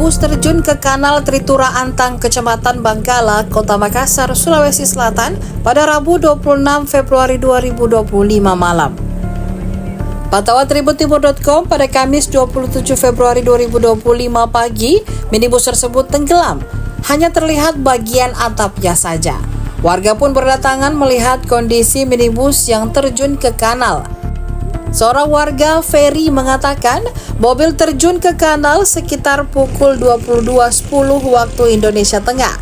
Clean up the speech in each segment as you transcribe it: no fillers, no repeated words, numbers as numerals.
minibus terjun ke kanal Tritura Antang, Kecamatan Bangkala, Kota Makassar, Sulawesi Selatan pada Rabu 26 Februari 2025 malam. Pantauan tribuntimur.com pada Kamis 27 Februari 2025 pagi, minibus tersebut tenggelam. Hanya terlihat bagian atapnya saja. Warga pun berdatangan melihat kondisi minibus yang terjun ke kanal. Seorang warga, Ferry, mengatakan mobil terjun ke kanal sekitar pukul 22.10 waktu Indonesia Tengah.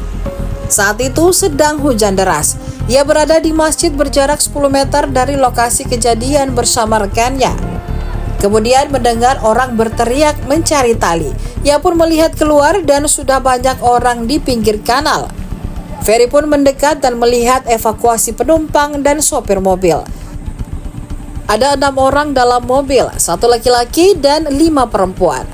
Saat itu sedang hujan deras. Ia berada di masjid berjarak 10 meter dari lokasi kejadian bersama rekannya. Kemudian mendengar orang berteriak mencari tali. Ia pun melihat keluar dan sudah banyak orang di pinggir kanal. Ferry pun mendekat dan melihat evakuasi penumpang dan sopir mobil. Ada 6 orang dalam mobil, 1 laki-laki dan 5 perempuan.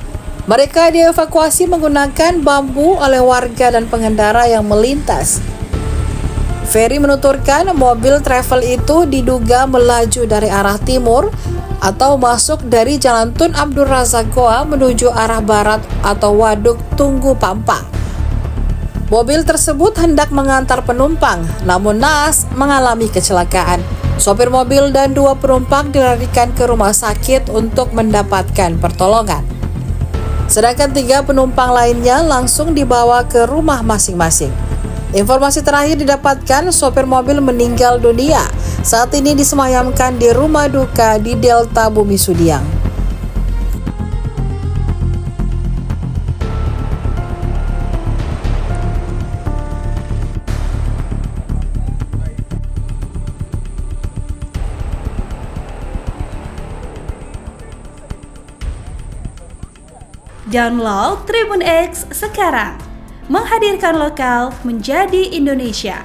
Mereka dievakuasi menggunakan bambu oleh warga dan pengendara yang melintas. Ferry menuturkan mobil travel itu diduga melaju dari arah timur atau masuk dari Jalan Tun Abdul Razak Goa menuju arah barat atau Waduk Tunggu Pampa. Mobil tersebut hendak mengantar penumpang, namun naas mengalami kecelakaan. Sopir mobil dan 2 penumpang dilarikan ke rumah sakit untuk mendapatkan pertolongan. Sedangkan 3 penumpang lainnya langsung dibawa ke rumah masing-masing. Informasi terakhir didapatkan, sopir mobil meninggal dunia. Saat ini disemayamkan di rumah duka di Delta Bumi Sudiang. Download Tribun X sekarang, menghadirkan lokal menjadi Indonesia.